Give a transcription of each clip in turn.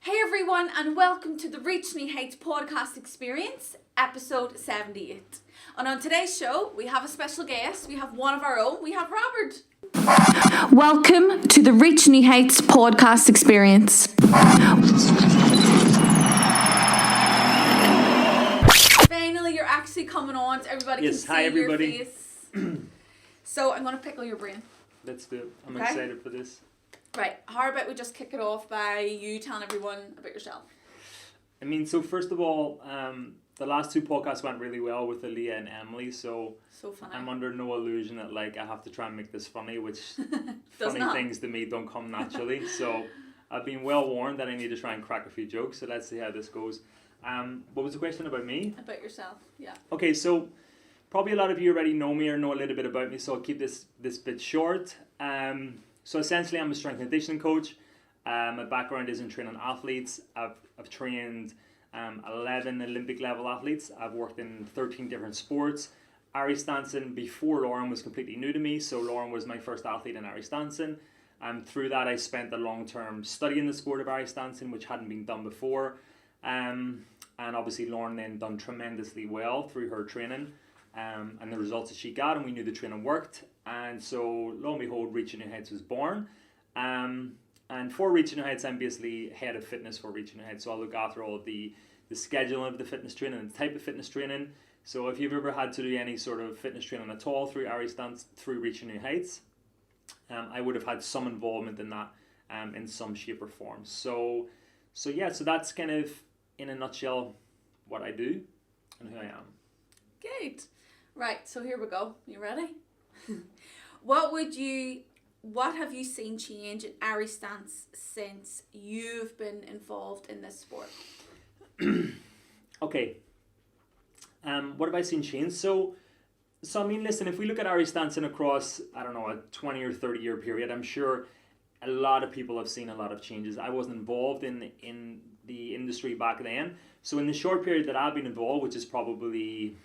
Hey everyone, and welcome to the Reach Me Heights podcast experience, episode 78. And on today's show, we have a special guest. We have one of our own. We have Robert. Welcome to the Reach Me Heights podcast experience. Finally, you're actually coming on, so everybody can see hi everybody. your face. So I'm going to pickle your brain. Let's do it. I'm Okay. excited for this. Right, how about we just kick it off by you telling everyone about yourself? I mean, so first of all, the last two podcasts went really well with Aaliyah and Emily, so funny. I'm under no illusion that I have to try and make this funny, which Does funny not. things to me don't come naturally. So I've been well warned that I need to try and crack a few jokes. So let's see how this goes. What was the question about me? About yourself, yeah. Okay, so probably a lot of you already know me or know a little bit about me, so I'll keep this bit short. So essentially, I'm a strength and conditioning coach. My background is in training athletes. I've trained 11 Olympic level athletes. I've worked in 13 different sports. Irish dancing before Lauren was completely new to me, so Lauren was my first athlete in Irish dancing. Through that, I spent a long term studying the sport of Irish dancing, which hadn't been done before. And obviously, Lauren then done tremendously well through her training. And the results that she got, and we knew the training worked. And so, lo and behold, Reaching New Heights was born. And for Reaching New Heights, I'm basically head of fitness for Reaching New Heights. So I look after all of the scheduling of the fitness training and the type of fitness training. So if you've ever had to do any sort of fitness training at all through Irish Dance, through Reaching New Heights, I would have had some involvement in that in some shape or form. So that's kind of, in a nutshell, what I do and who I am. Good. Right, so here we go. You ready? What have you seen change in Irish dance since you've been involved in this sport? Okay. What have I seen change? So I mean, listen, if we look at Irish dancing across, I don't know, a 20 or 30 year period, I'm sure a lot of people have seen a lot of changes. I wasn't involved in the industry back then. So in the short period that I've been involved, which is probably,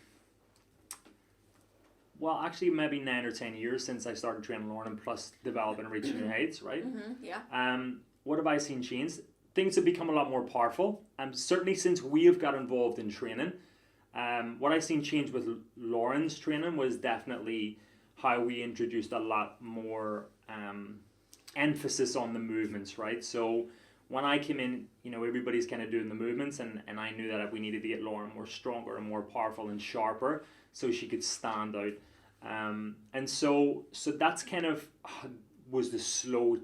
well, actually maybe 9 or 10 years since I started training Lauren and plus developing and Reaching New Heights, right? Mm-hmm, yeah. What have I seen change? Things have become a lot more powerful. Certainly since we have got involved in training, what I've seen change with Lauren's training was definitely how we introduced a lot more emphasis on the movements, right? So when I came in, everybody's kind of doing the movements, and I knew that we needed to get Lauren more stronger and more powerful and sharper so she could stand out. And so that's kind of was the slow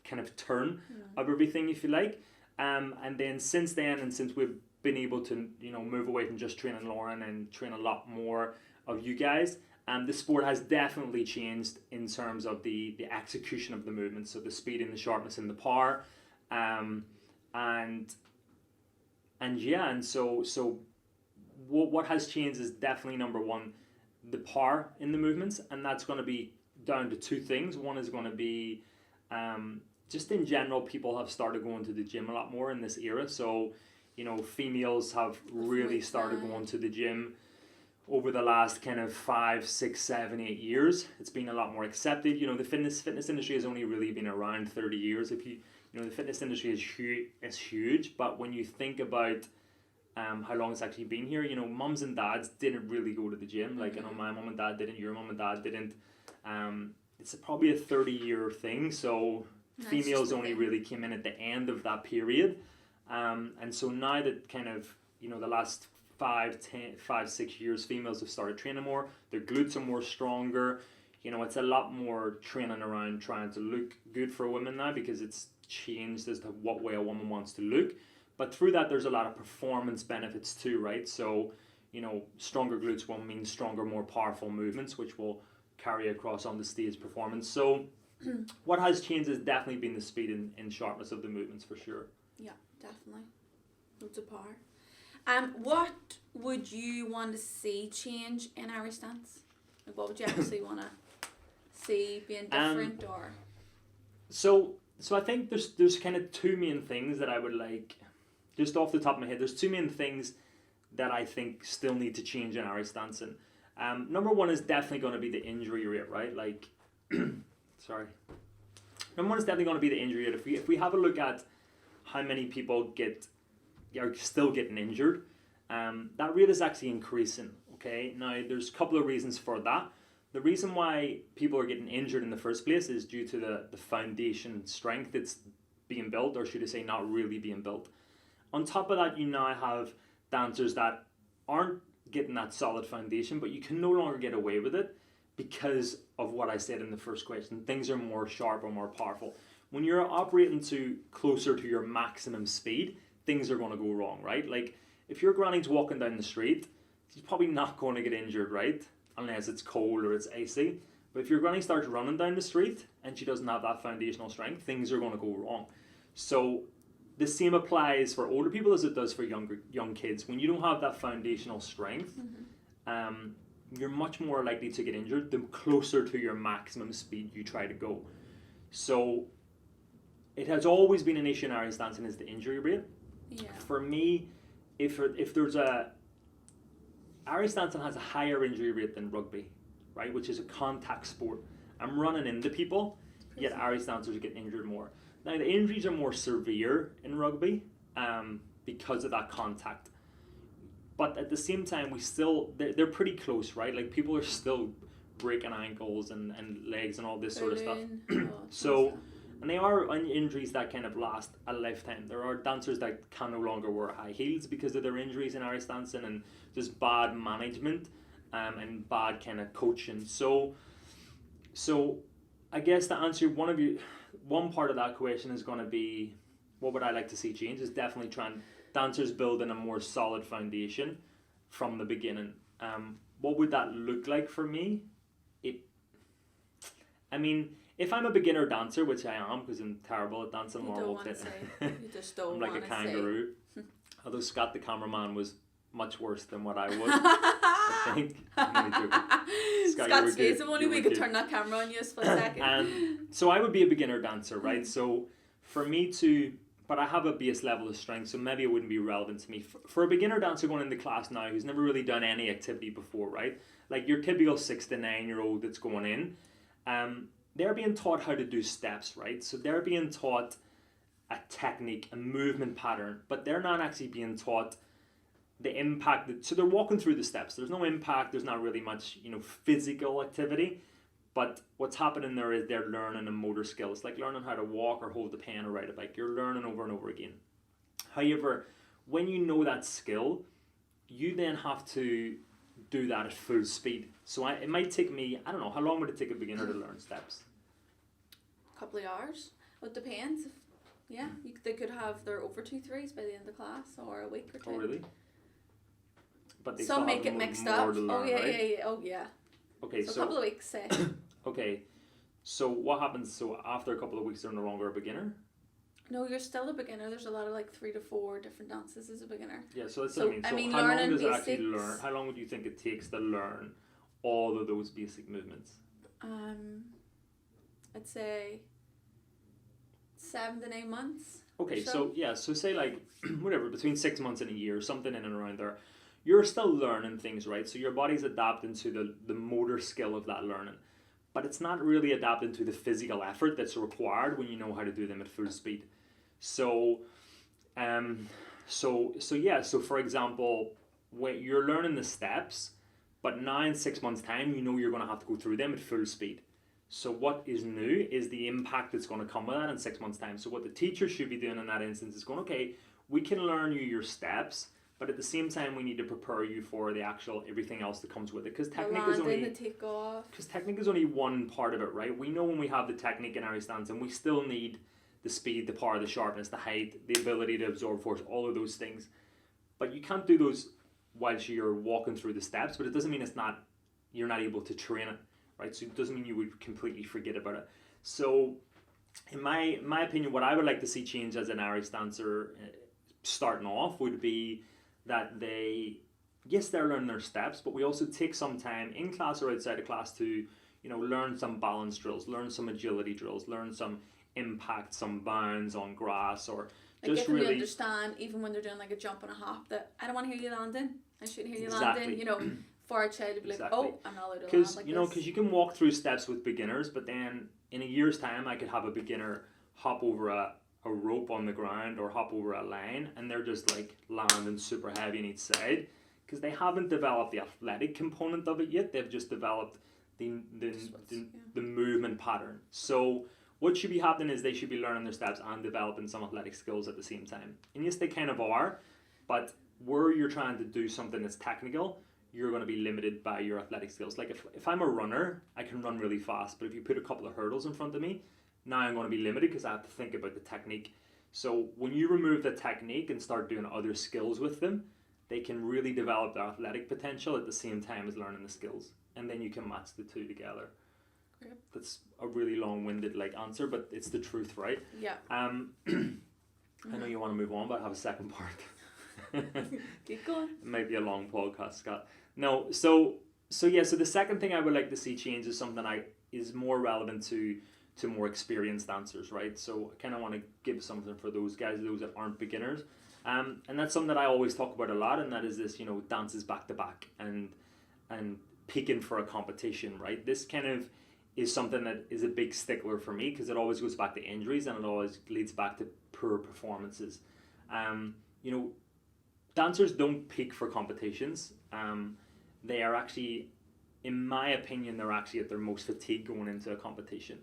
kind of turn of everything, if you like. And then since then, and since we've been able to, move away from just training Lauren and train a lot more of you guys, the sport has definitely changed in terms of the execution of the movements, so the speed and the sharpness and the power. So what has changed is definitely, number one, the power in the movements, and that's going to be down to two things. One is going to be just in general, people have started going to the gym a lot more in this era. So, females have really started going to the gym over the last kind of 5, 6, 7, 8 years. It's been a lot more accepted. The fitness industry has only really been around 30 years. If you the fitness industry is huge, but when you think about how long it's actually been here, mums and dads didn't really go to the gym. Like, my mum and dad didn't, your mum and dad didn't. It's probably a 30-year thing, so females only really came in at the end of that period. And so now that kind of, the last 5, 6 years, females have started training more. Their glutes are more stronger. It's a lot more training around trying to look good for women now, because it's changed as to what way a woman wants to look. But through that, there's a lot of performance benefits too, right? So, stronger glutes will mean stronger, more powerful movements, which will carry across on the stage performance. So what has changed has definitely been the speed and sharpness of the movements, for sure. Yeah, definitely. Loads of power. What would you want to see change in Irish dance? Like, what would you actually want to see being different, or? So I think there's kind of two main things that I would like, just off the top of my head, there's two main things that I think still need to change in Irish dancing. Number one is definitely going to be the injury rate, right? Like, sorry. Number one is definitely going to be the injury rate. If we have a look at how how many people are still getting injured, that rate is actually increasing. Okay, now there's a couple of reasons for that. The reason why people are getting injured in the first place is due to the foundation strength that's being built, or should I say not really being built. On top of that, you now have dancers that aren't getting that solid foundation, but you can no longer get away with it because of what I said in the first question. Things are more sharp or more powerful. When you're operating to closer to your maximum speed, things are going to go wrong, right? Like if your granny's walking down the street, she's probably not going to get injured, right? Unless it's cold or it's icy. But if your granny starts running down the street and she doesn't have that foundational strength, things are going to go wrong. So the same applies for older people as it does for young kids. When you don't have that foundational strength, you're much more likely to get injured the closer to your maximum speed you try to go. So it has always been an issue in Irish dancing is the injury rate. Yeah. For me, if there's Irish dancing has a higher injury rate than rugby, right, which is a contact sport. I'm running into people, yet Irish dancers get injured more. Now, the injuries are more severe in rugby because of that contact. But at the same time, they're pretty close, right? Like, people are still breaking ankles and legs and all this sort of stuff. And they are injuries that kind of last a lifetime. There are dancers that can no longer wear high heels because of their injuries in Irish dancing and just bad management and bad kind of coaching. So I guess to answer one part of that question is going to be, what would I like to see change? Is definitely trying dancers building a more solid foundation from the beginning. What would that look like for me? If I'm a beginner dancer, which I am because I'm terrible at dancing, you don't want to say. You just don't I'm like a kangaroo. Although Scott the cameraman was much worse than what I was. I think. I'm only joking. Scott's face, if only we could turn that camera on you for a second. So I would be a beginner dancer, right? So for me but I have a base level of strength, so maybe it wouldn't be relevant to me. For a beginner dancer going into class now who's never really done any activity before, right? Like your typical 6 to 9 year old that's going in, they're being taught how to do steps, right? So they're being taught a technique, a movement pattern, but they're not actually being taught the impact. So they're walking through the steps. There's no impact. There's not really much, physical activity. But what's happening there is they're learning a motor skill. It's like learning how to walk or hold the pen or ride a bike. You're learning over and over again. However, when you know that skill, you then have to do that at full speed. So it might take me, I don't know, how long would it take a beginner to learn steps? A couple of hours. It depends. They could have their over 2-3s by the end of class or a week or 2. Oh, really? But they some make it mixed up. Learn, oh, yeah, right? yeah. Oh, yeah. Okay, so a couple of weeks, say. Okay, so what happens? So after a couple of weeks, they're no longer a beginner? No, you're still a beginner. There's a lot of 3 to 4 different dances as a beginner. Yeah, so that's what I mean. So how long does it actually learn? How long would you think it takes to learn all of those basic movements? I'd say 7 to 9 months. Okay, so say whatever, between 6 months and a year, something in and around there. You're still learning things, right? So your body's adapting to the motor skill of that learning. But it's not really adapting to the physical effort that's required when you know how to do them at full speed. So for example, when you're learning the steps, but now in 6 months' time, you're going to have to go through them at full speed. So what is new is the impact that's going to come with that in 6 months' time. So what the teacher should be doing in that instance is going, okay, we can learn you your steps, but at the same time, we need to prepare you for the actual everything else that comes with it. Because technique is only one part of it, right? We know when we have the technique in Irish dancing, we still need the speed, the power, the sharpness, the height, the ability to absorb force, all of those things. But you can't do those whilst you're walking through the steps, but it doesn't mean you're not able to train it, right? So it doesn't mean you would completely forget about it. So in my opinion, what I would like to see change as an Irish dancer starting off would be that they're learning their steps, but we also take some time in class or outside of class to, learn some balance drills, learn some agility drills, learn some impact, some bounds on grass, or just if really you understand, even when they're doing a jump and a hop, that I don't want to hear you landing, I shouldn't hear you landing, for a child to be like, oh, I'm not allowed to land like this. Because you can walk through steps with beginners, but then in a year's time, I could have a beginner hop over a a rope on the ground or hop over a line, and they're just like landing super heavy on each side because they haven't developed the athletic component of it yet. They've just developed the movement pattern. So what should be happening is they should be learning their steps and developing some athletic skills at the same time. And yes, they kind of are, but where you're trying to do something that's technical, you're going to be limited by your athletic skills. Like if I'm a runner, I can run really fast, but if you put a couple of hurdles in front of me, now I'm going to be limited because I have to think about the technique. So when you remove the technique and start doing other skills with them, they can really develop their athletic potential at the same time as learning the skills. And then you can match the two together. Great. That's a really long-winded answer, but it's the truth, right? Yeah. I know you want to move on, but I have a second part. Keep going. It might be a long podcast, Scott. No, so the second thing I would like to see change is something is more relevant to more experienced dancers, right? So I kind of want to give something for those guys, those that aren't beginners. And that's something that I always talk about a lot, and that is this, dances back to back and peaking for a competition, right? This kind of is something that is a big stickler for me because it always goes back to injuries and it always leads back to poor performances. Dancers don't peak for competitions. They are actually, in my opinion, they're actually at their most fatigued going into a competition.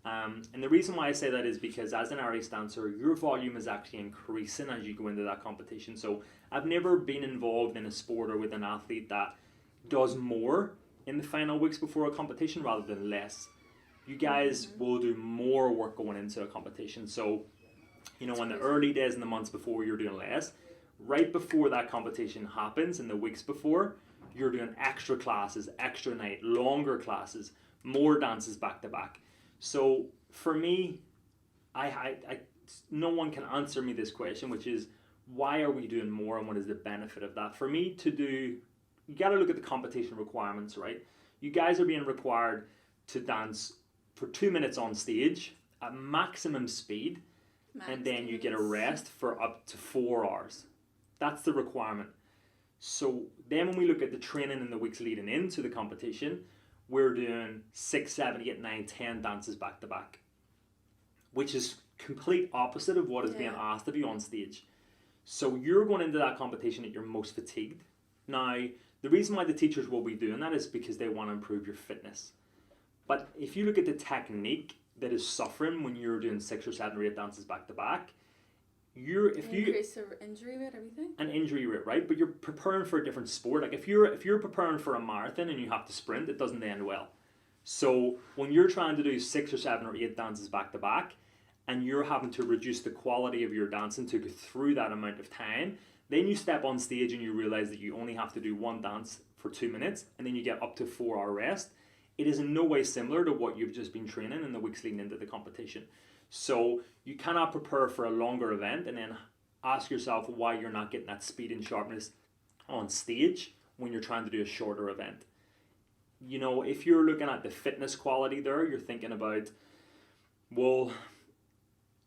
And the reason why I say that is because as an RX dancer, your volume is actually increasing as you go into that competition. So I've never been involved in a sport or with an athlete that does more in the final weeks before a competition rather than less. You guys will do more work going into a competition. So, in the early days and the months before, you're doing less. Right before that competition happens, in the weeks before, you're doing extra classes, extra night, longer classes, more dances back to back. So for me, I no one can answer me this question, which is why are we doing more and what is the benefit of that? For me to do, you got to look at the competition requirements, right? You guys are being required to dance for 2 minutes on stage at maximum speed, and then you get a rest for up to 4 hours. That's the requirement. So then when we look at the training in the weeks leading into the competition, we're doing 6, 7, 8, 9, 10 dances back to back, which is complete opposite of what is being asked of you on stage. So you're going into that competition at your most fatigued. Now, the reason why the teachers will be doing that is because they want to improve your fitness. But if you look at the technique that is suffering when you're doing 6 or 7 or 8 dances back to back, increase the injury rate, everything. An injury rate, right? But you're preparing for a different sport. Like if you're preparing for a marathon and you have to sprint, it doesn't end well. So when you're trying to do 6 or 7 or 8 dances back to back, and you're having to reduce the quality of your dancing to go through that amount of time, then you step on stage and you realize that you only have to do one dance for 2 minutes, and then you get up to 4 hour rest. It is in no way similar to what you've just been training in the weeks leading into the competition. So you cannot prepare for a longer event and then ask yourself why you're not getting that speed and sharpness on stage when you're trying to do a shorter event. If you're looking at the fitness quality there, you're thinking about, well,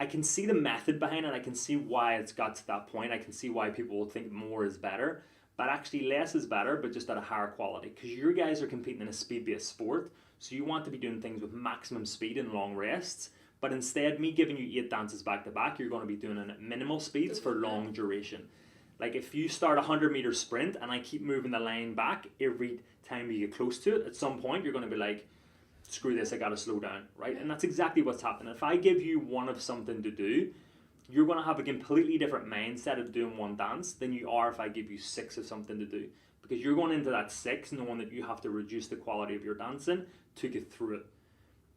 I can see the method behind it. I can see why it's got to that point. I can see why people will think more is better. But actually less is better, but just at a higher quality. Because you guys are competing in a speed-based sport. So you want to be doing things with maximum speed and long rests. But instead, me giving you 8 dances back to back, you're going to be doing it at minimal speeds for long duration. Like if you start a 100-meter sprint and I keep moving the line back every time you get close to it, at some point you're going to be like, screw this, I got to slow down, right? And that's exactly what's happening. If I give you one of something to do, you're going to have a completely different mindset of doing one dance than you are if I give you 6 of something to do. Because you're going into that 6 knowing that you have to reduce the quality of your dancing to get through it.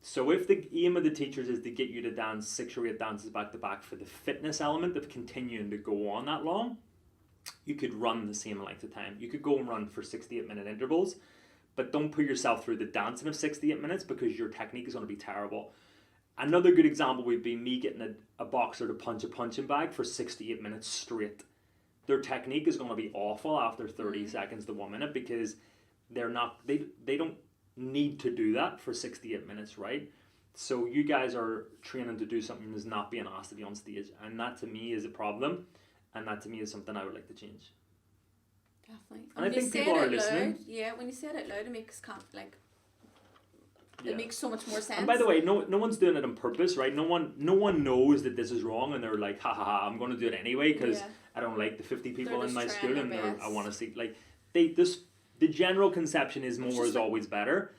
So if the aim of the teachers is to get you to dance 6 or 8 dances back to back for the fitness element of continuing to go on that long, you could run the same length of time. You could go and run for 68-minute intervals, but don't put yourself through the dancing of 68 minutes because your technique is going to be terrible. Another good example would be me getting a boxer to punch a punching bag for 68 minutes straight. Their technique is going to be awful after 30 seconds to 1 minute because they don't need to do that for 68 minutes, right? So you guys are training to do something that's not being asked of you on stage, and that to me is a problem, and that to me is something I would like to change. Definitely. And I think people are listening. Loud, when you say it out loud, it makes Yeah. It makes so much more sense. And by the way, no one's doing it on purpose, right? No one knows that this is wrong, and they're like, ha ha ha, I'm going to do it anyway because Yeah. I don't like the 50 people They're in my just school, trying and their I want to best. see like the general conception is more just is like- always better,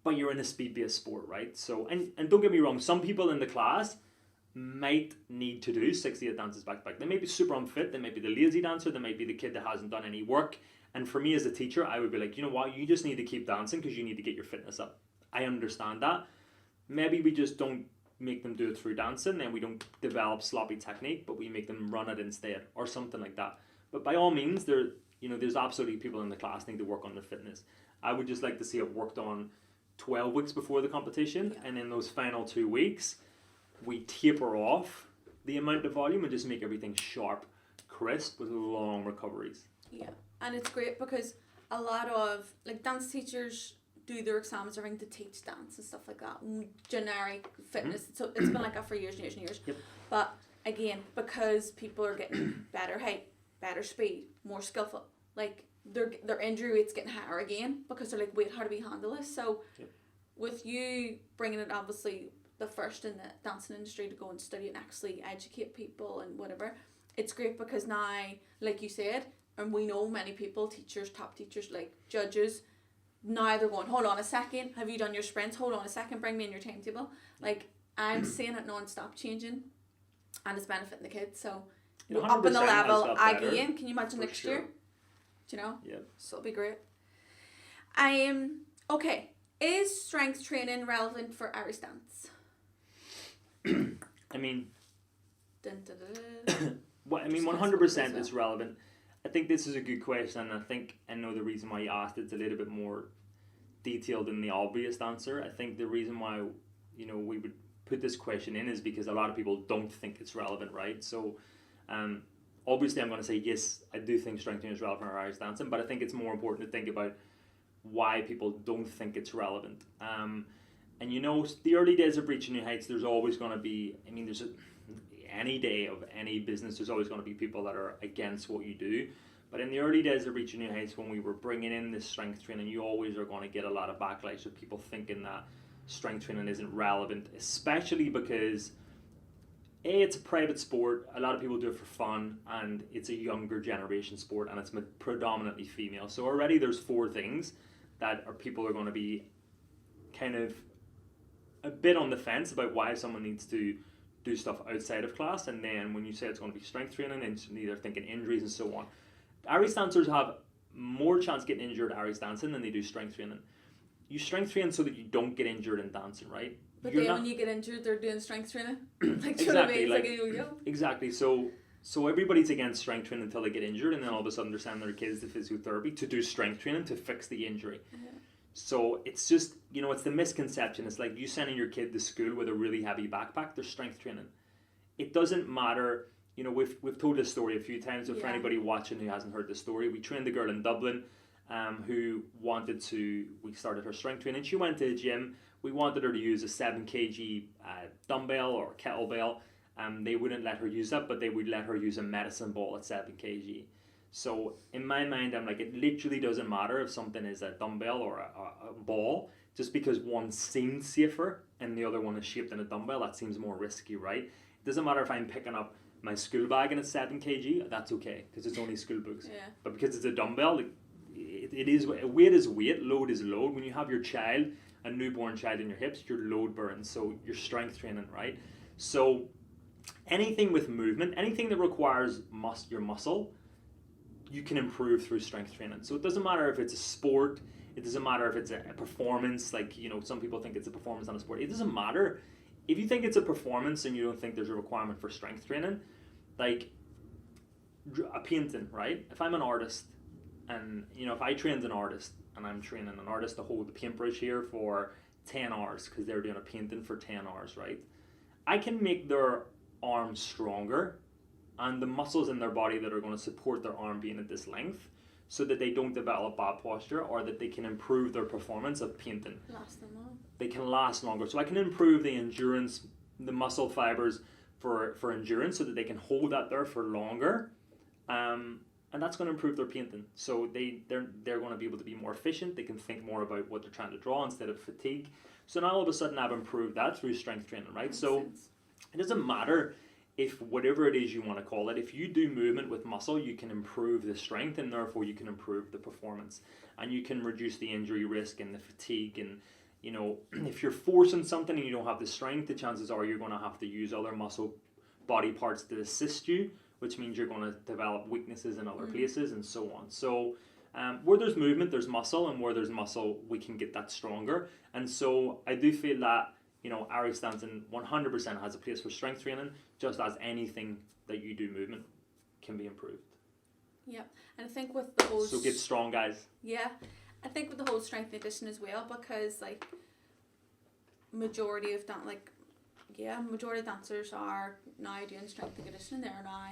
but you're in a speed-based sport, right? So and don't get me wrong, some people in the class might need to do 68 dances back to back. They may be super unfit, they might be the lazy dancer, they might be the kid that hasn't done any work. And for me as a teacher, I would be like, you know what, you just need to keep dancing because you need to get your fitness up. I understand that. Maybe we just don't make them do it through dancing, and we don't develop sloppy technique, but we make them run it instead or something like that. But by all means, there's absolutely people in the class need to work on their fitness. I would just like to see it worked on 12 weeks before the competition, Yeah. and in those final 2 weeks, we taper off the amount of volume and just make everything sharp, crisp with long recoveries. Yeah, and it's great because a lot of like dance teachers do their exams around to teach dance and stuff like that. Generic fitness. So it's been like that for years and years and years. Yep. But again, because people are getting better height, better speed, more skillful, like their injury rate's getting higher again because they're like, wait, how do we handle this? So Yep. with you bringing it, obviously the first in the dancing industry to go and study and actually educate people and whatever, it's great because now, like you said, and we know many people, teachers, top teachers, like judges, now they're going, hold on a second, have you done your sprints? Hold on a second, bring me in your timetable. Like, I'm seeing it non-stop changing, and it's benefiting the kids. So, It up in the 100% has level got better, again. Can you imagine for next sure. year? Do you know? Yeah. So it'll be great. Okay. Is strength training relevant for Irish dance? I mean, Dun, dun, dun, dun. well, I mean, Just 100% as it's relevant. I think this is a good question, and I think I know the reason why you asked it's a little bit more detailed than the obvious answer. I think the reason why, we would put this question in is because a lot of people don't think it's relevant, right? So, obviously I'm going to say, yes, I do think strength training is relevant for Irish dancing, but I think it's more important to think about why people don't think it's relevant. And the early days of Reaching New Heights, there's always going to be, any day of any business, there's always going to be people that are against what you do. But in the early days of Reaching New Heights, when we were bringing in this strength training, you always are going to get a lot of backlash of people thinking that strength training isn't relevant, especially because it's a private sport, a lot of people do it for fun, and it's a younger generation sport, and it's predominantly female. So already there's 4 things that people are going to be kind of a bit on the fence about why someone needs to do stuff outside of class. And then when you say it's going to be strength training, instantly they're thinking injuries and so on. Irish dancers have more chance of getting injured Irish dancing than they do strength training. You strength train so that you don't get injured in dancing, right? But You're then not- when you get injured, they're doing strength training. Like, do you know what I Exactly, mean? It's like like- a yo-yo. Exactly. So everybody's against strength training until they get injured, and then all of a sudden they're sending their kids to physiotherapy to do strength training to fix the injury. Yeah. So it's just, it's the misconception. It's like you sending your kid to school with a really heavy backpack, they're strength training. It doesn't matter. We've told this story a few times, but for Yeah. anybody watching who hasn't heard the story, we trained a girl in Dublin who we started her strength training. She went to a gym. We wanted her to use a 7 kg dumbbell or kettlebell. They wouldn't let her use that, but they would let her use a medicine ball at 7 kg. So in my mind, I'm like, it literally doesn't matter if something is a dumbbell or a ball, just because one seems safer and the other one is shaped in a dumbbell, that seems more risky, right? It doesn't matter if I'm picking up my school bag and it's 7 kg, that's okay, because it's only school books. Yeah. But because it's a dumbbell, it is weight is weight, load is load. When you have your child, a newborn child in your hips, your load burns, so you're strength training, right? So anything with movement, anything that requires your muscle, you can improve through strength training. So it doesn't matter if it's a sport, it doesn't matter if it's a performance, like, some people think it's a performance on a sport. It doesn't matter. If you think it's a performance and you don't think there's a requirement for strength training, like a painting, right? If I'm an artist and, if I trained an artist and I'm training an artist to hold the paintbrush here for 10 hours because they're doing a painting for 10 hours, right? I can make their arms stronger and the muscles in their body that are going to support their arm being at this length so that they don't develop bad posture, or that they can improve their performance of painting. Last them long. They can last longer. So I can improve the endurance, the muscle fibers for endurance so that they can hold that there for longer. and that's going to improve their painting. So they're going to be able to be more efficient. They can think more about what they're trying to draw instead of fatigue. So now all of a sudden I've improved that through strength training, right? Makes So sense. it doesn't matter if whatever it is you want to call it, if you do movement with muscle, you can improve the strength and therefore you can improve the performance, and you can reduce the injury risk and the fatigue. And you know, if you're forcing something and you don't have the strength, the chances are you're going to have to use other muscle body parts to assist you, which means you're going to develop weaknesses in other places and so on. So where there's movement, there's muscle, and where there's muscle, we can get that stronger. And so I do feel that, you know, Ari Stanton 100% has a place for strength training, just as anything that you do movement can be improved. Yeah, and I think with the whole So get strong, guys. yeah, I think with the whole strength and conditioning as well, because like majority of dancers are now doing strength and conditioning. They're now,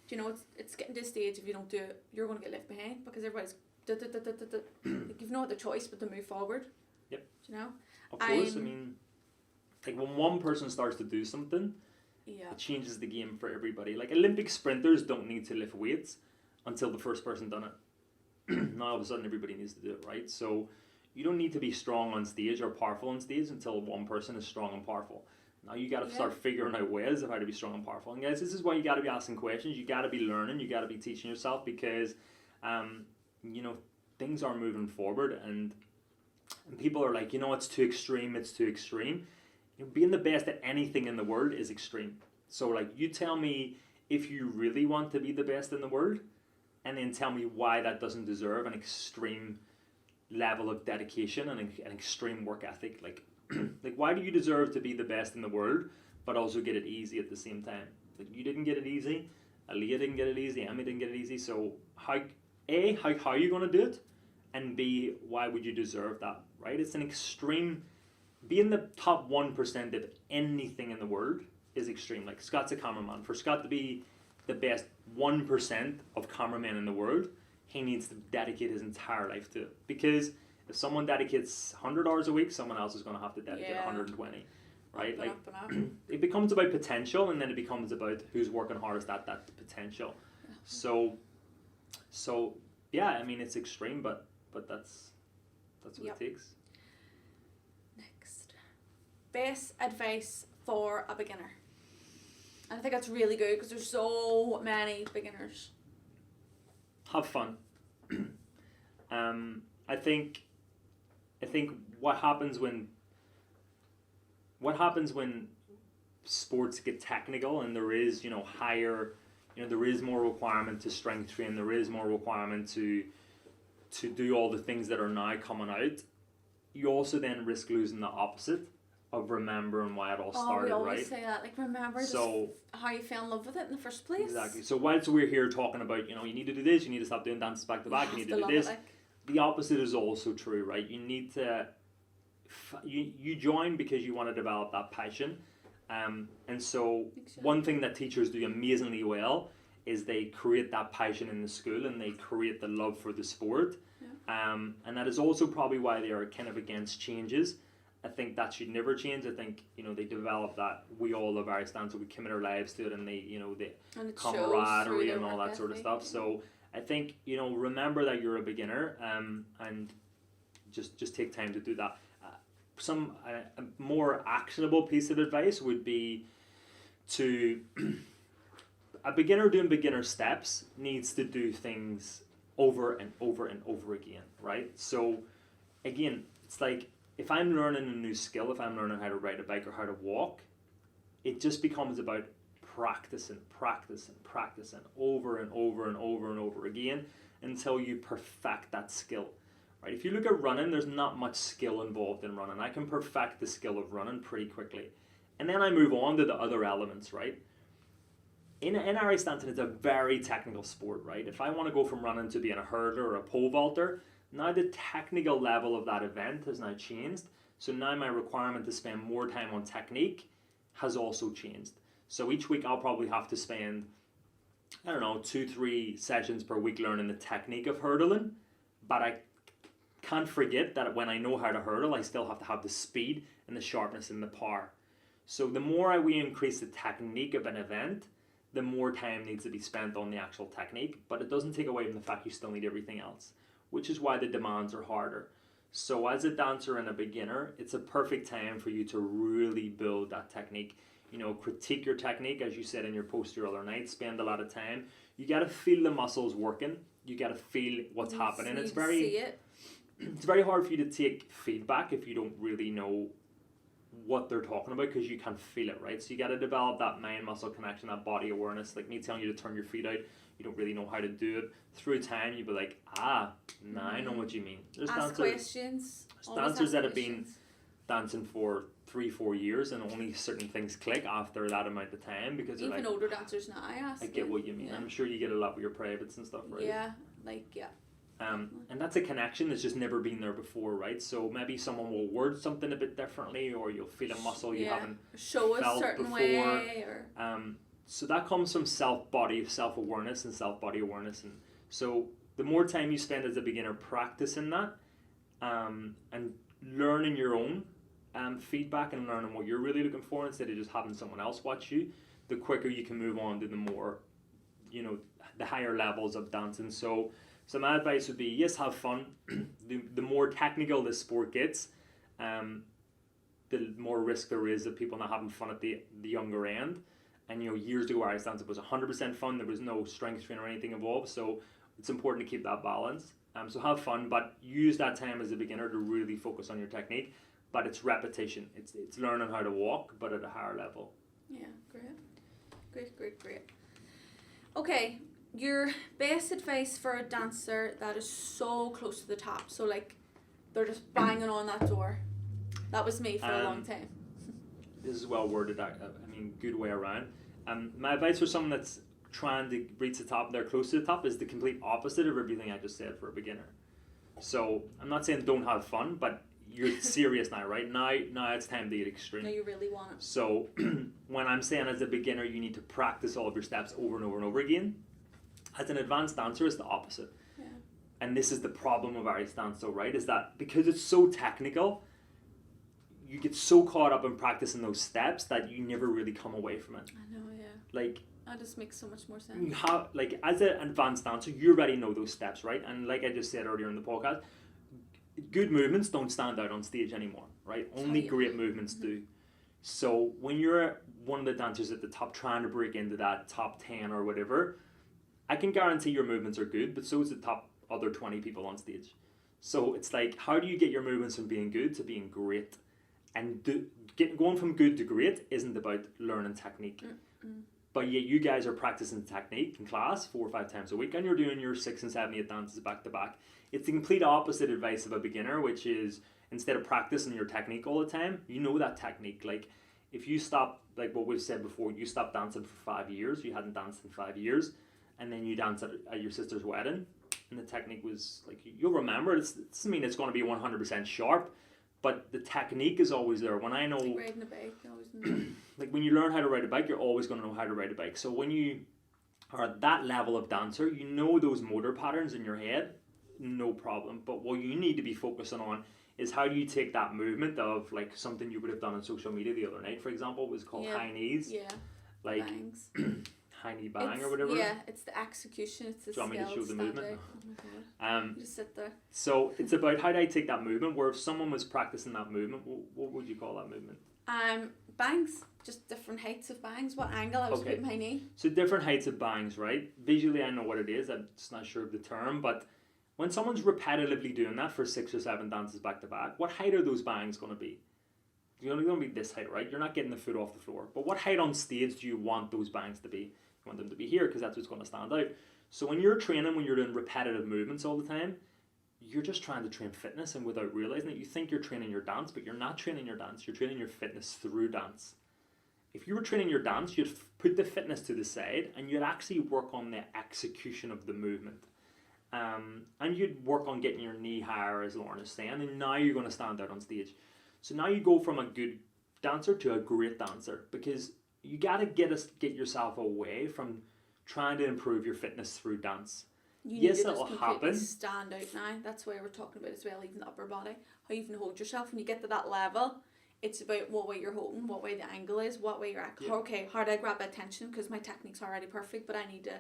do you know, it's getting to a stage, if you don't do it, you're going to get left behind, because everybody's like, you've no other choice but to move forward. Yep. Do you know? Of course, I mean, like when one person starts to do something, Yeah. it changes the game for everybody. Like Olympic sprinters don't need to lift weights until the first person done it. Now all of a sudden everybody needs to do it, right? So you don't need to be strong on stage or powerful on stage until one person is strong and powerful. Now you got to start figuring out ways of how to be strong and powerful. And guys, this is why you got to be asking questions. You got to be learning. You got to be teaching yourself, because, you know, things are moving forward, and people are like, you know, it's too extreme. It's too extreme. You know, being the best at anything in the world is extreme. So like, you tell me if you really want to be the best in the world, and then tell me why that doesn't deserve an extreme level of dedication and an extreme work ethic. Like, like, why do you deserve to be the best in the world, but also get it easy at the same time? Like, you didn't get it easy, Aaliyah didn't get it easy, Emmy didn't get it easy. So how are you going to do it? And B, why would you deserve that, right? It's an extreme. Being the top 1% of anything in the world is extreme. Like, Scott's a cameraman. For Scott to be the best 1% of cameramen in the world, he needs to dedicate his entire life to it. Because if someone dedicates 100 hours a week, someone else is going to have to dedicate 120, right? Like, it becomes about potential, and then it becomes about who's working hardest at that potential. So yeah, I mean, it's extreme, but that's what it takes. Next, best advice for a beginner. And I think that's really good, because there's so many beginners. Have fun. I think what happens when sports get technical, and there is, you know, higher, you know, there is more requirement to strength train, there is more requirement to do all the things that are now coming out, you also then risk losing the opposite of remembering why it all started, we always right? say that, like, remember how you fell in love with it in the first place. Exactly. So whilst we're here talking about, you know, you need to do this, you need to stop doing dances back to back, you need to do this, the opposite is also true, right? You need to, you join because you want to develop that passion. And so one thing that teachers do amazingly well is they create that passion in the school, and they create the love for the sport. And that is also probably why they are kind of against changes. I think that should never change. I think, you know, they develop that, we all love Ari Stanton, so we commit our lives to it, and they, you know, the camaraderie and all that sort of stuff. So I think, you know, remember that you're a beginner, and just take time to do that. Some a more actionable piece of advice would be to a beginner doing beginner steps needs to do things over and over and over again, right? So again, it's like, if I'm learning a new skill, if I'm learning how to ride a bike or how to walk, it just becomes about practicing over and over and over and over again until you perfect that skill, right? If you look at running, there's not much skill involved in running. I can perfect the skill of running pretty quickly. And then I move on to the other elements, right? In Ari Stanton, it's a very technical sport, right? If I want to go from running to being a hurdler or a pole vaulter, now the technical level of that event has now changed. So now my requirement to spend more time on technique has also changed. So each week I'll probably have to spend, 2-3 sessions per week learning the technique of hurdling. But I can't forget that when I know how to hurdle, I still have to have the speed and the sharpness and the power. So the more we increase the technique of an event, the more time needs to be spent on the actual technique, but it doesn't take away from the fact you still need everything else, which is why the demands are harder. So as a dancer and a beginner, it's a perfect time for you to really build that technique. You know, critique your technique, as you said in your post the other night, spend a lot of time. You got to feel the muscles working. You got to feel what's happening. You It's see it. it's very hard for you to take feedback if you don't really know what they're talking about, because you can't feel it, right? So you got to develop that mind muscle connection, that body awareness. Like me telling you to turn your feet out, you don't really know how to do it. Through time, you'll be like, now I know what you mean. There's Ask questions. Always dancers ask that have been questions. dancing for 3-4 years and only certain things click after that amount of time, because they're Even like, older dancers now, I ask. I get them. what you mean. Yeah. I'm sure you get a lot with your privates and stuff, right? Yeah. And that's a connection that's just never been there before, right? So maybe someone will word something a bit differently, or you'll feel a muscle you haven't show a felt certain before. way, or So that comes from self-awareness and self-body awareness. And so the more time you spend as a beginner practicing that, and learning your own feedback and learning what you're really looking for instead of just having someone else watch you, the quicker you can move on to the more, the higher levels of dancing. So my advice would be, yes, have fun. The more technical the sport gets, the more risk there is of people not having fun at the younger end. And years ago, Irish dance, it was 100% fun. There was no strength training or anything involved. So it's important to keep that balance. So have fun, but use that time as a beginner to really focus on your technique. But it's repetition. It's learning how to walk, but at a higher level. Yeah, great. Okay, your best advice for a dancer that is so close to the top, so like they're just banging on that door. That was me for a long time. This is well worded. I mean, good way around. My advice for someone that's trying to reach the top, they're close to the top, is the complete opposite of everything I just said for a beginner. So I'm not saying don't have fun, but you're serious now, right? Now it's time to get extreme. No, you really want it. So when I'm saying as a beginner, you need to practice all of your steps over and over and over again. As an advanced dancer, it's the opposite. Yeah. And this is the problem of Irish dance, though, right? Is that because it's so technical, you get so caught up in practicing those steps that you never really come away from it. I know, yeah. Like, That just makes so much more sense. you have, like, as an advanced dancer, you already know those steps, right? And like I just said earlier in the podcast, good movements don't stand out on stage anymore, right? Only great movements do. So when you're one of the dancers at the top trying to break into that top 10 or whatever, I can guarantee your movements are good, but so is the top other 20 people on stage. So it's like, how do you get your movements from being good to being great? And going from good to great isn't about learning technique. But yet you guys are practicing technique in class 4 or 5 times a week, and you're doing your 6 and 7, 8 dances back to back. It's the complete opposite advice of a beginner, which is instead of practicing your technique all the time, you know that technique. Like if you stop, like what we've said before, you stopped dancing for 5 years, you hadn't danced in 5 years, and then you danced at your sister's wedding, and the technique was like, you'll remember it. It doesn't mean it's going to be 100% sharp, but the technique is always there. When I know, Like riding a bike, you always know. like when you learn how to ride a bike, you're always going to know how to ride a bike. So when you are at that level of dancer, you know those motor patterns in your head, no problem. But what you need to be focusing on is how do you take that movement of like something you would have done on social media the other night, for example, was called high knees. Yeah. Like Bangs. high knee bang It's- or whatever. Yeah, it's the execution, it's the Do you want me to skill show the stand movement? out. Oh my god. You just sit there. So it's about how do I take that movement, where if someone was practicing that movement, what would you call that movement? Bangs, just different heights of bangs. What angle I was Okay. putting my knee. So different heights of bangs, right? Visually, I know what it is. I'm just not sure of the term, but when someone's repetitively doing that for 6 or 7 dances back to back, what height are those bangs going to be? You're only going to be this height, right? You're not getting the foot off the floor. But what height on stage do you want those bangs to be? You want them to be here because that's what's going to stand out. So when you're training, when you're doing repetitive movements all the time, you're just trying to train fitness, and without realizing it, you think you're training your dance, but you're not training your dance. You're training your fitness through dance. If you were training your dance, you'd put the fitness to the side and you'd actually work on the execution of the movement. And you'd work on getting your knee higher, as Lauren is saying, and now you're going to stand out on stage. So now you go from a good dancer to a great dancer, because you got to get yourself away from trying to improve your fitness through dance. You Yes, need to it'll just completely happen. stand out now. That's why we're talking about as well, even the upper body. How you even hold yourself when you get to that level. It's about what way you're holding, what way the angle is, what way you're at. Yeah. Okay, how do I grab attention? Because my technique's already perfect, but I need to.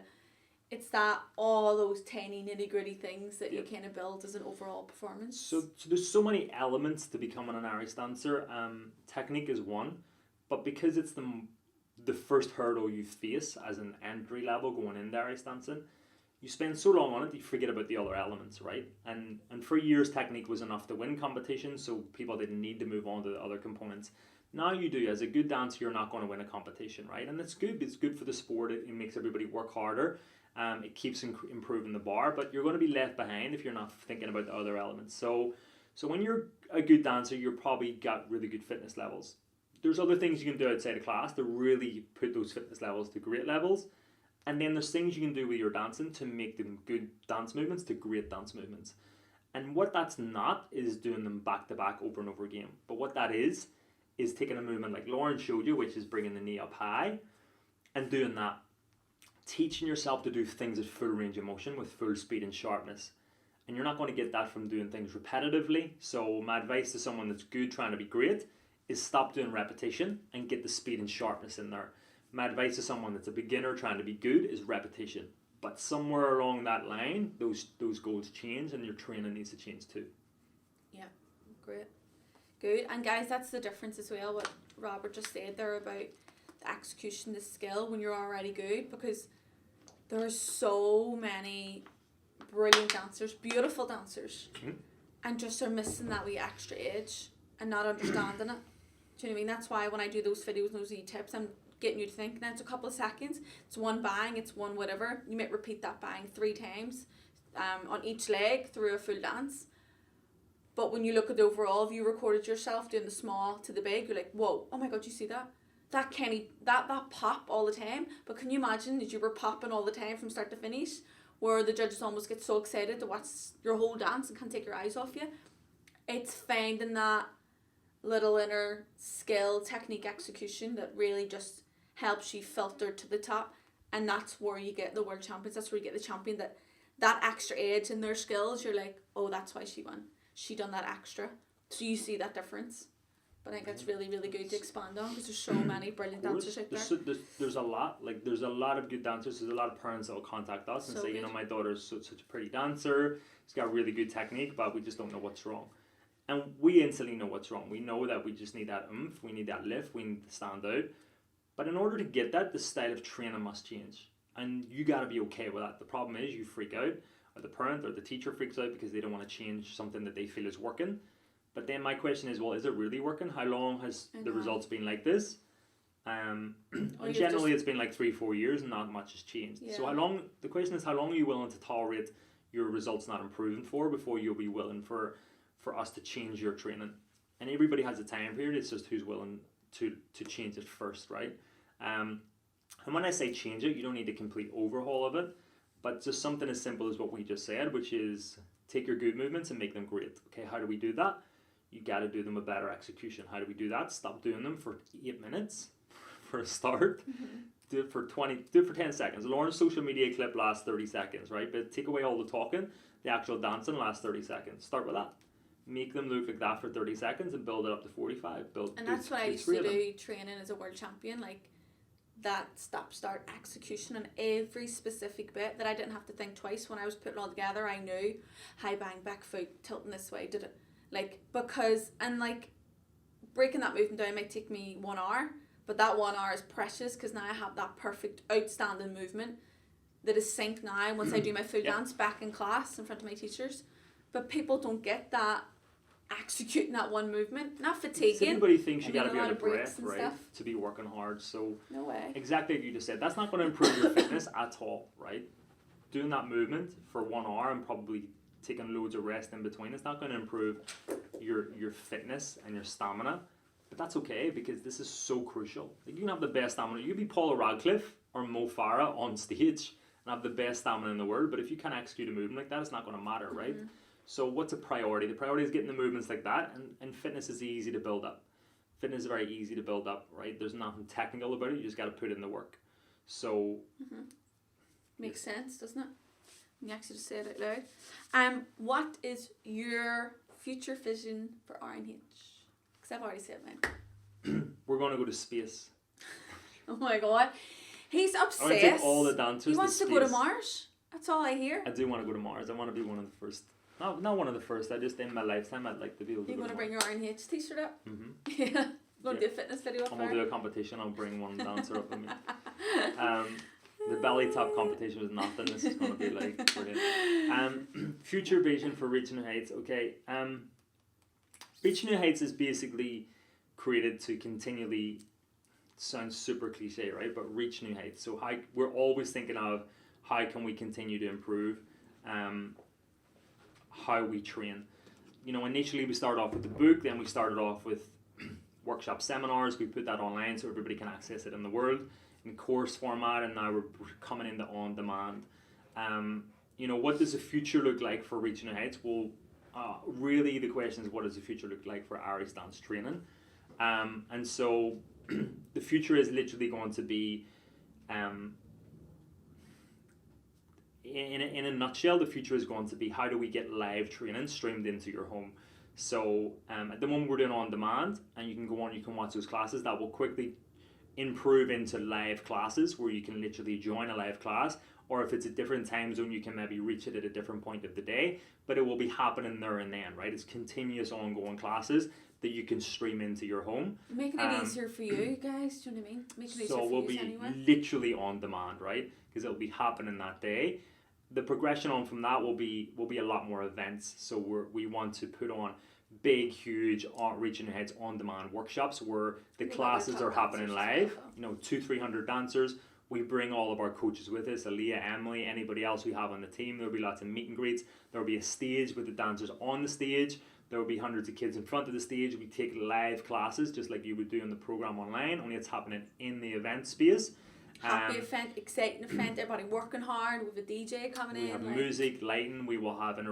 It's that all those tiny nitty gritty things that you kind of build as an overall performance. So there's so many elements to becoming an Irish dancer. Technique is one, but because it's the first hurdle you face as an entry level going into Irish dancing, you spend so long on it, you forget about the other elements, right? And for years, technique was enough to win competitions, so people didn't need to move on to the other components. Now you do. As a good dancer, you're not going to win a competition, right? And it's good. It's good for the sport. It makes everybody work harder. It keeps improving the bar, but you're going to be left behind if you're not thinking about the other elements. So when you're a good dancer, you've probably got really good fitness levels. There's other things you can do outside of class to really put those fitness levels to great levels. And then there's things you can do with your dancing to make them good dance movements to great dance movements. And what that's not is doing them back to back over and over again. But what that is taking a movement like Lauren showed you, which is bringing the knee up high, and doing that. Teaching yourself to do things at full range of motion with full speed and sharpness. And you're not going to get that from doing things repetitively. So my advice to someone that's good trying to be great is stop doing repetition and get the speed and sharpness in there. My advice to someone that's a beginner trying to be good is repetition. But somewhere along that line, those goals change and your training needs to change too. Yeah, great. Good. And guys, that's the difference as well, what Robert just said there about the execution, the skill when you're already good, because there are so many brilliant dancers, beautiful dancers, and just are missing that wee extra edge and not understanding it. Do you know what I mean? That's why when I do those videos and those tips, I'm getting you to think, now it's a couple of seconds, it's one bang, it's one whatever. You might repeat that bang 3 times on each leg through a full dance. But when you look at the overall, if you recorded yourself doing the small to the big, you're like, whoa, oh my God, you see that? That pop all the time. But can you imagine that you were popping all the time from start to finish, where the judges almost get so excited to watch your whole dance and can't take your eyes off you? It's finding that little inner skill, technique, execution that really just helps you filter to the top, and that's where you get the world champions. That's where you get the champion, that extra edge in their skills. You're like, oh, that's why she won. She done that extra. So you see that difference. But I think that's really, really good to expand on, because there's so many brilliant dancers out there. There's a lot. Like, there's a lot of good dancers. There's a lot of parents that will contact us and So say, good. my daughter's such a pretty dancer. She's got really good technique, but we just don't know what's wrong. And we instantly know what's wrong. We know that we just need that oomph. We need that lift. We need to stand out. But in order to get that, the style of training must change. And you got to be okay with that. The problem is you freak out, or the parent or the teacher freaks out because they don't want to change something that they feel is working. But then my question is, well, is it really working? How long has the results been like this? And generally it's been like 3-4 years and not much has changed. Yeah. So the question is, how long are you willing to tolerate your results not improving for before you'll be willing for us to change your training? And everybody has a time period. It's just who's willing to change it first, right? And when I say change it, you don't need a complete overhaul of it, but just something as simple as what we just said, which is take your good movements and make them great. Okay, how do we do that? You got to do them with better execution. How do we do that? Stop doing them for 8 minutes for a start. Do it for 10 seconds. Lauren's social media clip lasts 30 seconds, right? But take away all the talking, the actual dancing lasts 30 seconds. Start with that. Make them look like that for 30 seconds and build it up to 45. And that's what I used to do training as a world champion, like that stop-start execution on every specific bit that I didn't have to think twice when I was putting it all together. I knew high bang, back foot, tilting this way, did it. Breaking that movement down might take me 1 hour, but that 1 hour is precious because now I have that perfect outstanding movement that is synced now once I do my full dance back in class in front of my teachers. But people don't get that executing that one movement, not fatiguing. Everybody thinks you got to a be lot out of of breaks breath, and right, stuff. to be working hard. So No way. exactly like you just said, that's not going to improve your fitness at all, right? Doing that movement for 1 hour and probably taking loads of rest in between, it's not going to improve your fitness and your stamina. But that's okay, because this is so crucial. Like, you can have the best stamina. You can be Paula Radcliffe or Mo Farah on stage and have the best stamina in the world, but if you can't execute a movement like that, it's not going to matter, right? So what's a priority? The priority is getting the movements like that, and fitness is easy to build up. Fitness is very easy to build up, right? There's nothing technical about it. You just got to put in the work. So Makes sense, doesn't it? You actually just say it out loud. What is your future vision for RNH? Because I've already said mine. We're going to go to space. Oh my god. He's I want to obsessed. take all the dancers He wants to go to space. Mars. That's all I hear. I do want to go to Mars. I want to be one of the first. Not one of the first. I just in my lifetime I'd like to be able to You go want to to bring Mars. your RNH t-shirt up? Mm-hmm. Yeah. Going to Yeah. do a fitness video up And we'll there. do a competition. I'll bring one dancer up with me. The belly top competition was nothing. This is going to be like brilliant. Future vision for Reach New Heights. Okay. Reach New Heights is basically created to continually, sounds super cliche, right? But reach new heights. So we're always thinking of how can we continue to improve how we train. You know, initially we started off with the book, then we started off with workshop seminars. We put that online so everybody can access it in the world in course format, and now we're coming into on demand. You know, what does the future look like for Reach New Heights? Well, really the question is, what does the future look like for Ari Stance training? And so the future is literally going to be, in a nutshell, the future is going to be how do we get live training streamed into your home. So at the moment we're doing on demand, and you can go on, you can watch those classes. That will quickly improve into live classes where you can literally join a live class, or if it's a different time zone, you can maybe reach it at a different point of the day, but it will be happening there and then, right? It's continuous ongoing classes that you can stream into your home. Making it easier for you guys, do you know what I mean? Making it easier So for we'll you be anyway. literally on demand, right? Because it'll be happening that day. The progression on from that will be a lot more events. So we want to put on big, huge Reach New Heights on demand workshops where the We love classes our are top happening dancers as live. well, You know, 200-300 dancers. We bring all of our coaches with us, Aaliyah, Emily, anybody else we have on the team. There'll be lots of meet and greets. There'll be a stage with the dancers on the stage. There will be hundreds of kids in front of the stage. We take live classes just like you would do in the program online, only it's happening in the event space. Happy event, exciting event, everybody working hard with a DJ coming We in. have like, music, lighting. We will have an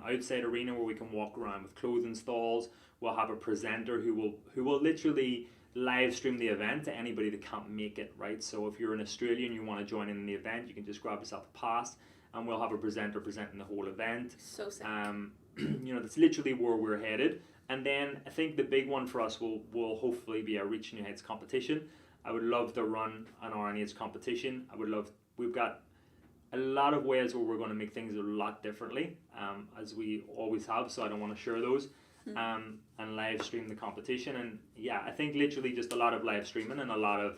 outside arena where we can walk around with clothing stalls. We'll have a presenter who will literally live stream the event to anybody that can't make it, right? So if you're in Australia and you want to join in the event, you can just grab yourself a pass, and we'll have a presenter presenting the whole event. So sick. You know, that's literally where we're headed. And then I think the big one for us will hopefully be a Reach New Heights competition. I would love to run an RNH competition. We've got a lot of ways where we're going to make things a lot differently, as we always have, so I don't want to share those. And live stream the competition. And yeah, I think literally just a lot of live streaming and a lot of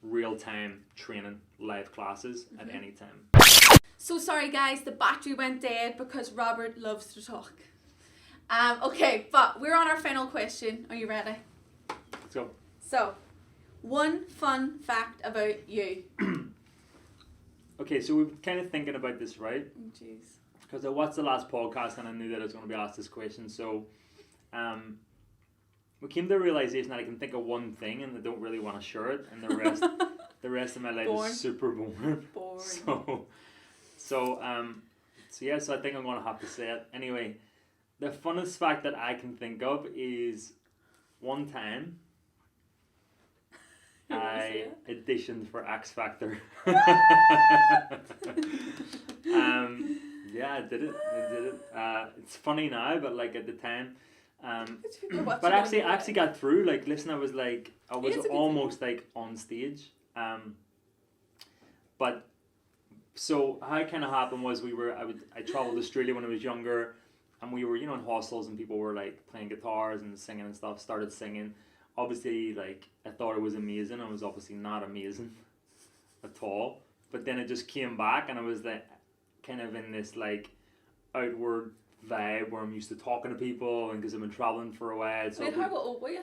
real-time training live classes at any time. So sorry guys, the battery went dead because Robert loves to talk. Okay, but we're on our final question. Are you ready? Let's go. So, one fun fact about you. Okay, so we're kind of thinking about this, right? Oh, jeez. Because I watched the last podcast and I knew that I was going to be asked this question. So we came to the realization that I can think of one thing and I don't really want to share it, and the rest of my life Boring. is super boring. Boring. So yeah, so I think I'm going to have to say it. Anyway, the funnest fact that I can think of is one time You wanna say I auditioned for X Factor. Yeah, I did it. It's funny now, but like at the time, but I actually got through. Like, listen, I was almost like on stage. But so how it kind of happened was I traveled to Australia when I was younger, and we were in hostels and people were like playing guitars and singing and stuff. Started singing. Obviously, like I thought it was amazing. It was obviously not amazing at all. But then it just came back, and I was like kind of in this like outward vibe where I'm used to talking to people, and because I've been traveling for a while. So Wait, how old were you?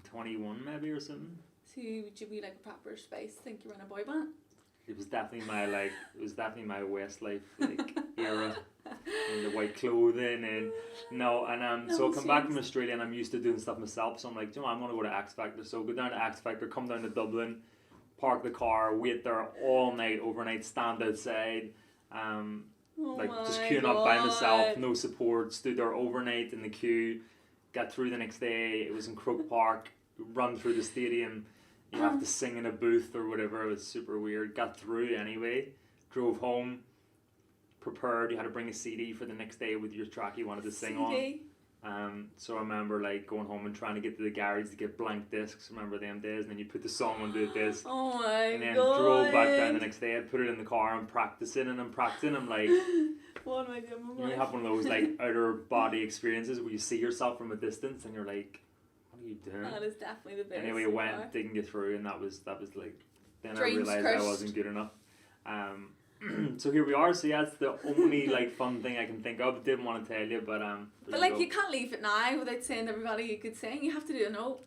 21 maybe or something. So would you be like a proper space? Think you were in a boy band? It was definitely my Westlife like era, and the white clothing and so I come back from Australia and I'm used to doing stuff myself. So I'm like, I'm gonna go to X Factor. So go down to X Factor, come down to Dublin, park the car, wait there all night, overnight, stand outside, just queuing up by myself, no support, stood there overnight in the queue, got through the next day. It was in Croke Park, run through the stadium. You have to sing in a booth or whatever. It was super weird. Got through anyway. Drove home. Prepared. You had to bring a CD for the next day with your track you wanted to sing on. So I remember like going home and trying to get to the garage to get blank discs. Remember them days? And then you put the song onto the disc. Oh my And then god. drove back down the next day. I'd put it in the car and practicing. I'm like, What am I doing? you know, you have one of those like outer body experiences where you see yourself from a distance and you're like, what are you doing? That is definitely the best. Anyway, I so went, far. didn't get through, and that was like, then Dreams I realised crushed. I wasn't good enough. So here we are. So yeah, it's the only like fun thing I can think of. Didn't want to tell you, but But like you can't leave it now without saying to everybody you could sing. You have to do a note.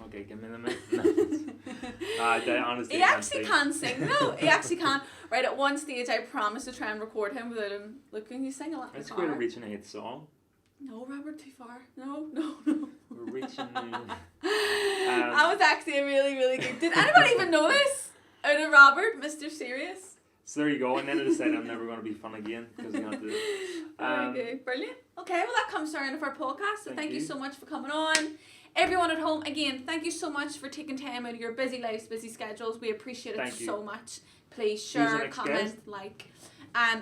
Okay, give me the mic. I honestly He can't actually sing. can sing though. He actually can. Right at one stage, I promised to try and record him without him looking. You sing a lot. It's quite a reaching a hit song. No, Robert, too far. No. We're reaching. That was actually a really, really good. Did anybody even know this? Out of Robert, Mr. Serious. So there you go. And then I decided I'm never going to be fun again because you have to. Very good. Brilliant. Okay, well that comes to the end of our podcast. So thank you you. so much for coming on. Everyone at home, again, thank you so much for taking time out of your busy lives, busy schedules. We appreciate it Thank you. so much. Please Who's the share, next comment, guest? like.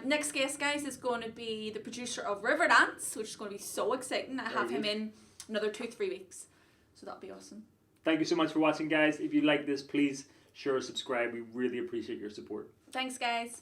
Next guest, guys, is going to be the producer of Riverdance, which is going to be so exciting. I have him good. in another 2-3 weeks. So that'll be awesome. Thank you so much for watching, guys. If you like this, please share, subscribe. We really appreciate your support. Thanks, guys.